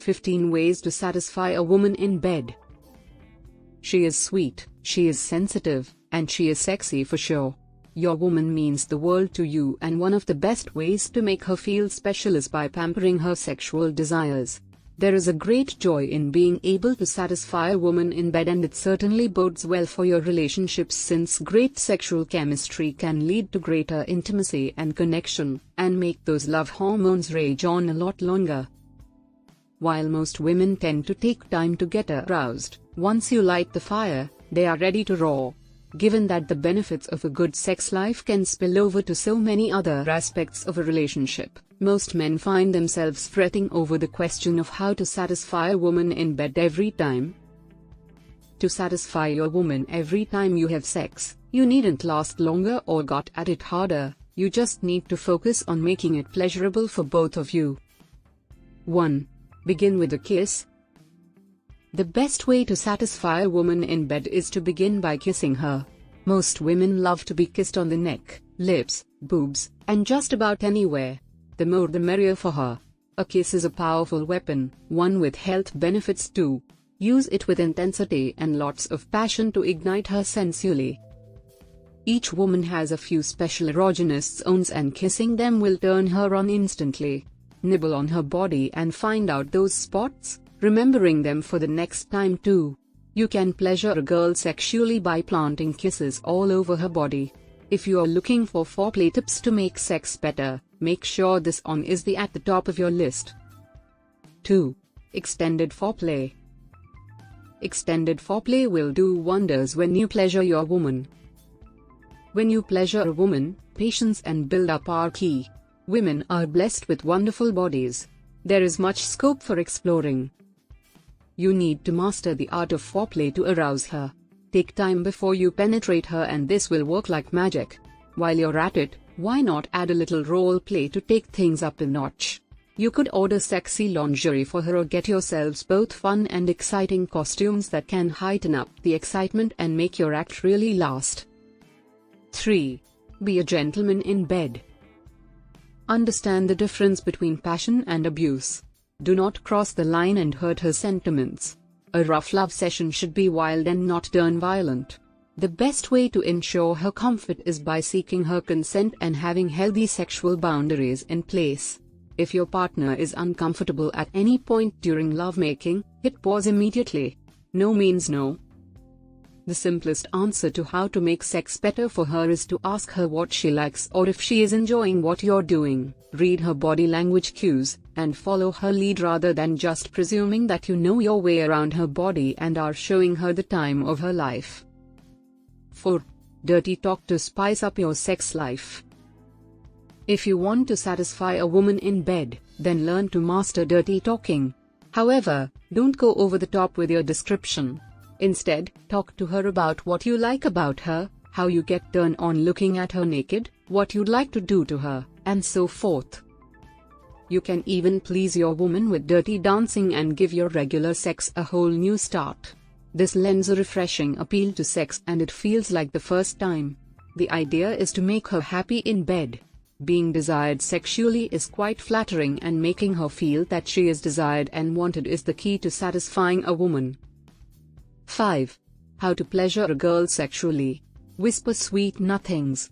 15 Ways to Satisfy a Woman in Bed. She is sweet, she is sensitive, and she is sexy for sure. Your woman means the world to you, and one of the best ways to make her feel special is by pampering her sexual desires. There is a great joy in being able to satisfy a woman in bed, and it certainly bodes well for your relationships, since great sexual chemistry can lead to greater intimacy and connection, and make those love hormones rage on a lot longer. While most women tend to take time to get aroused, once you light the fire, they are ready to roar. Given that the benefits of a good sex life can spill over to so many other aspects of a relationship, most men find themselves fretting over the question of how to satisfy a woman in bed every time. To satisfy your woman every time you have sex, you needn't last longer or got at it harder, you just need to focus on making it pleasurable for both of you. 1. Begin with a kiss. The best way to satisfy a woman in bed is to begin by kissing her. Most women love to be kissed on the neck, lips, boobs, and just about anywhere. The more the merrier for her. A kiss is a powerful weapon, one with health benefits too. Use it with intensity and lots of passion to ignite her sensually. Each woman has a few special erogenous zones, and kissing them will turn her on instantly. Nibble on her body and find out those spots, remembering them for the next time too. You can pleasure a girl sexually by planting kisses all over her body. If you are looking for foreplay tips to make sex better, make sure this one is at the top of your list. 2. Extended foreplay. Extended foreplay will do wonders when you pleasure your woman. When you pleasure a woman, patience and build-up are key. Women are blessed with wonderful bodies. There is much scope for exploring. You need to master the art of foreplay to arouse her. Take time before you penetrate her, and this will work like magic. While you're at it, why not add a little role play to take things up a notch? You could order sexy lingerie for her, or get yourselves both fun and exciting costumes that can heighten up the excitement and make your act really last. 3. Be a gentleman in bed. Understand the difference between passion and abuse. Do not cross the line and hurt her sentiments. A rough love session should be wild and not turn violent. The best way to ensure her comfort is by seeking her consent and having healthy sexual boundaries in place. If your partner is uncomfortable at any point during lovemaking, hit pause immediately. No means no. The simplest answer to how to make sex better for her is to ask her what she likes, or if she is enjoying what you're doing. Read her body language cues, and follow her lead rather than just presuming that you know your way around her body and are showing her the time of her life. 4. Dirty talk to spice up your sex life. If you want to satisfy a woman in bed, then learn to master dirty talking. However, don't go over the top with your description. Instead, talk to her about what you like about her, how you get turned on looking at her naked, what you'd like to do to her, and so forth. You can even please your woman with dirty dancing and give your regular sex a whole new start. This lends a refreshing appeal to sex, and it feels like the first time. The idea is to make her happy in bed. Being desired sexually is quite flattering, and making her feel that she is desired and wanted is the key to satisfying a woman. 5. How to pleasure a girl sexually. Whisper sweet nothings.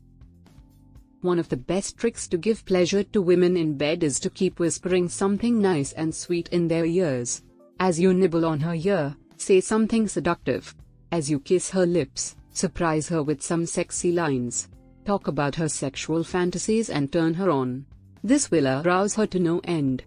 One of the best tricks to give pleasure to women in bed is to keep whispering something nice and sweet in their ears. As you nibble on her ear, say something seductive. As you kiss her lips, surprise her with some sexy lines. Talk about her sexual fantasies and turn her on. This will arouse her to no end.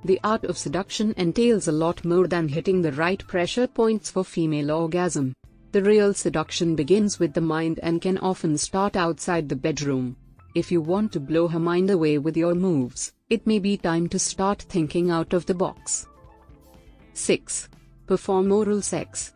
The art of seduction entails a lot more than hitting the right pressure points for female orgasm. The real seduction begins with the mind and can often start outside the bedroom. If you want to blow her mind away with your moves, it may be time to start thinking out of the box. 6. Perform oral sex.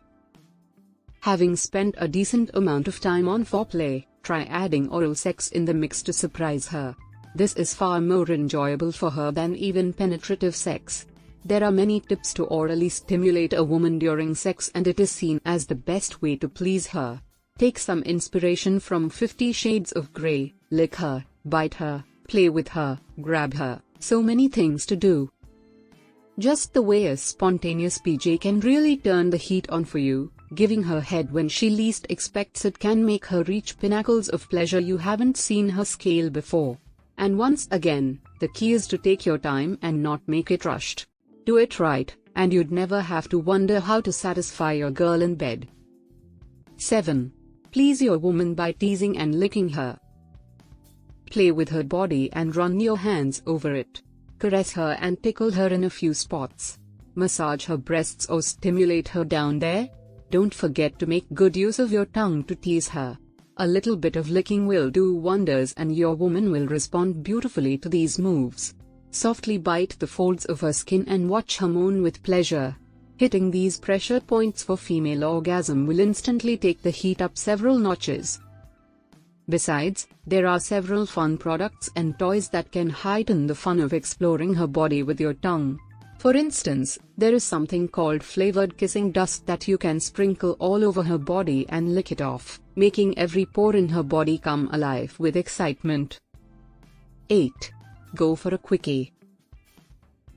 Having spent a decent amount of time on foreplay, try adding oral sex in the mix to surprise her. This is far more enjoyable for her than even penetrative sex. There are many tips to orally stimulate a woman during sex, and it is seen as the best way to please her. Take some inspiration from 50 Shades of Grey. Lick her, bite her, play with her, grab her, so many things to do. Just the way a spontaneous PJ can really turn the heat on for you, giving her head when she least expects it can make her reach pinnacles of pleasure you haven't seen her scale before. And once again, the key is to take your time and not make it rushed. Do it right, and you'd never have to wonder how to satisfy your girl in bed. 7. Please your woman by teasing and licking her. Play with her body and run your hands over it. Caress her and tickle her in a few spots. Massage her breasts or stimulate her down there. Don't forget to make good use of your tongue to tease her. A little bit of licking will do wonders and your woman will respond beautifully to these moves. Softly bite the folds of her skin and watch her moan with pleasure. Hitting these pressure points for female orgasm will instantly take the heat up several notches. Besides, there are several fun products and toys that can heighten the fun of exploring her body with your tongue. For instance, there is something called flavored kissing dust that you can sprinkle all over her body and lick it off, making every pore in her body come alive with excitement. 8. Go for a quickie.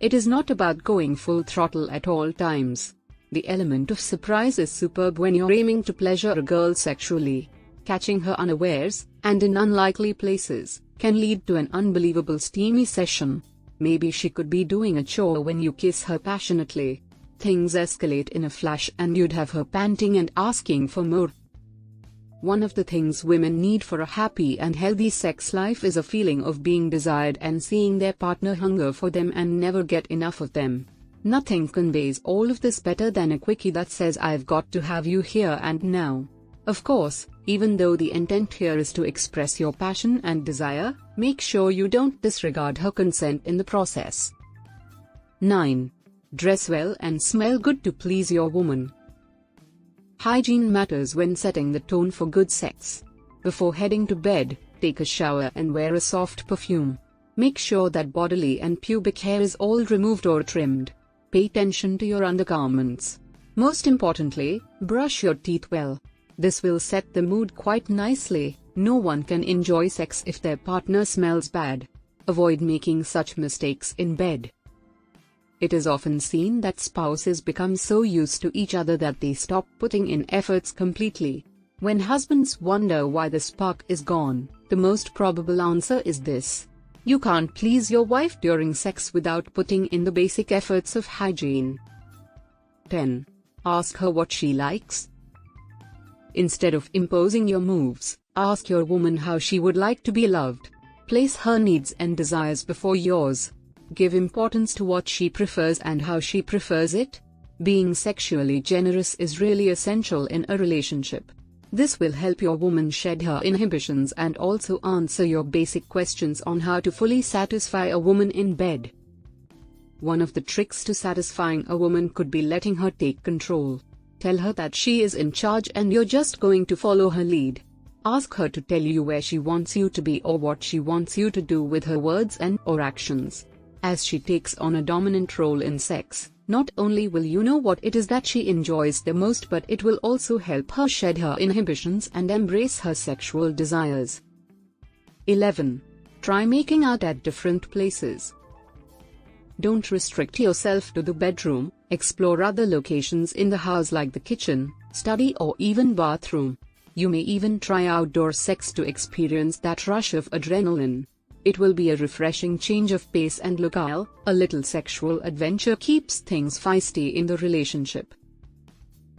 It is not about going full throttle at all times. The element of surprise is superb when you're aiming to pleasure a girl sexually. Catching her unawares, and in unlikely places, can lead to an unbelievable steamy session. Maybe she could be doing a chore when you kiss her passionately. Things escalate in a flash and you'd have her panting and asking for more. One of the things women need for a happy and healthy sex life is a feeling of being desired and seeing their partner hunger for them and never get enough of them. Nothing conveys all of this better than a quickie that says I've got to have you here and now. Of course, even though the intent here is to express your passion and desire, make sure you don't disregard her consent in the process. 9. Dress well and smell good to please your woman. Hygiene matters when setting the tone for good sex. Before heading to bed, take a shower and wear a soft perfume. Make sure that bodily and pubic hair is all removed or trimmed. Pay attention to your undergarments. Most importantly, brush your teeth well. This will set the mood quite nicely. No one can enjoy sex if their partner smells bad. Avoid making such mistakes in bed. It is often seen that spouses become so used to each other that they stop putting in efforts completely. When husbands wonder why the spark is gone, the most probable answer is this: you can't please your wife during sex without putting in the basic efforts of hygiene. 10. Ask her what she likes. Instead of imposing your moves, ask your woman how she would like to be loved. Place her needs and desires before yours. Give importance to what she prefers and how she prefers it. Being sexually generous is really essential in a relationship. This will help your woman shed her inhibitions and also answer your basic questions on how to fully satisfy a woman in bed. One of the tricks to satisfying a woman could be letting her take control. Tell her that she is in charge and you're just going to follow her lead. Ask her to tell you where she wants you to be or what she wants you to do with her words and/or actions. As she takes on a dominant role in sex, not only will you know what it is that she enjoys the most, but it will also help her shed her inhibitions and embrace her sexual desires. 11. Try making out at different places. Don't restrict yourself to the bedroom. Explore other locations in the house like the kitchen, study, or even bathroom. You may even try outdoor sex to experience that rush of adrenaline. It will be a refreshing change of pace and locale. A little sexual adventure keeps things feisty in the relationship.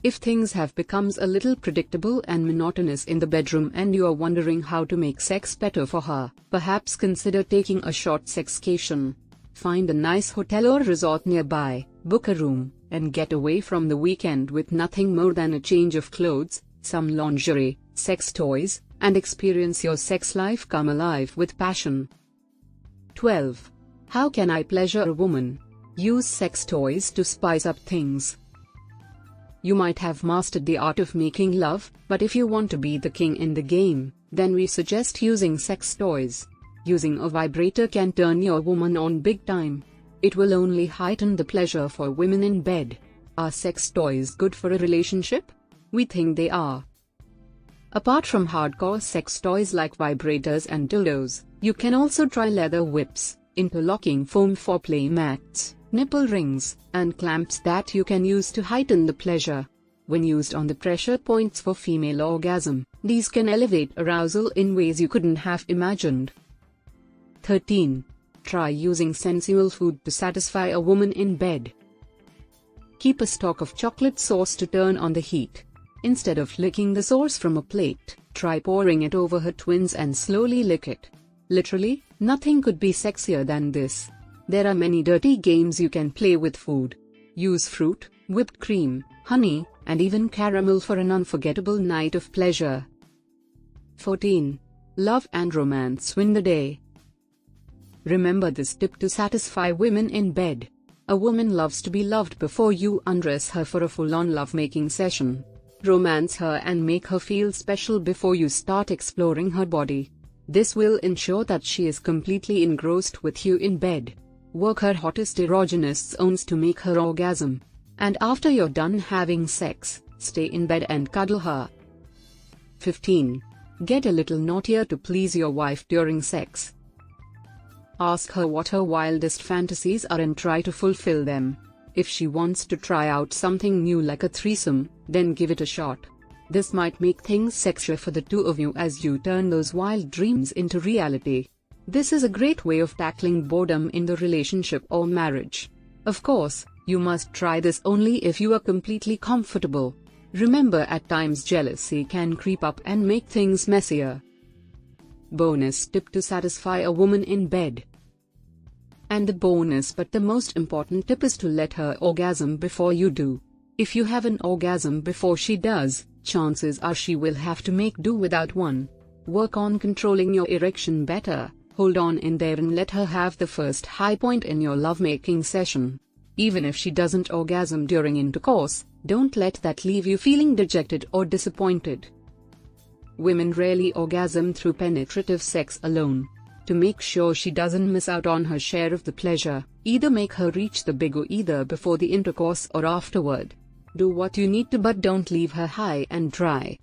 If things have become a little predictable and monotonous in the bedroom and you are wondering how to make sex better for her, perhaps consider taking a short sexcation. Find a nice hotel or resort nearby, book a room, and get away from the weekend with nothing more than a change of clothes, some lingerie, sex toys, and experience your sex life come alive with passion. 12. How can I pleasure a woman? Use sex toys to spice up things. You might have mastered the art of making love, but if you want to be the king in the game, then we suggest using sex toys. Using a vibrator can turn your woman on big time. It will only heighten the pleasure for women in bed. Are sex toys good for a relationship? We think they are. Apart from hardcore sex toys like vibrators and dildos, you can also try leather whips, interlocking foam foreplay mats, nipple rings, and clamps that you can use to heighten the pleasure. When used on the pressure points for female orgasm, these can elevate arousal in ways you couldn't have imagined. 13. Try using sensual food to satisfy a woman in bed. Keep a stock of chocolate sauce to turn on the heat. Instead of licking the sauce from a plate, try pouring it over her twins and slowly lick it. Literally, nothing could be sexier than this. There are many dirty games you can play with food. Use fruit, whipped cream, honey, and even caramel for an unforgettable night of pleasure. 14. Love and romance win the day. Remember this tip to satisfy women in bed. A woman loves to be loved before you undress her for a full-on lovemaking session. Romance her and make her feel special before you start exploring her body. This will ensure that she is completely engrossed with you in bed. Work her hottest erogenous zones to make her orgasm. And after you're done having sex, stay in bed and cuddle her. 15. Get a little naughtier to please your wife during sex. Ask her what her wildest fantasies are and try to fulfill them. If she wants to try out something new like a threesome, then give it a shot. This might make things sexier for the two of you as you turn those wild dreams into reality. This is a great way of tackling boredom in the relationship or marriage. Of course, you must try this only if you are completely comfortable. Remember, at times jealousy can creep up and make things messier. Bonus tip to satisfy a woman in bed. And the bonus but the most important tip is to let her orgasm before you do. If you have an orgasm before she does, chances are she will have to make do without one. Work on controlling your erection better, hold on in there and let her have the first high point in your lovemaking session. Even if she doesn't orgasm during intercourse, don't let that leave you feeling dejected or disappointed. Women rarely orgasm through penetrative sex alone. To make sure she doesn't miss out on her share of the pleasure, either make her reach the big O either before the intercourse or afterward. Do what you need to, but don't leave her high and dry.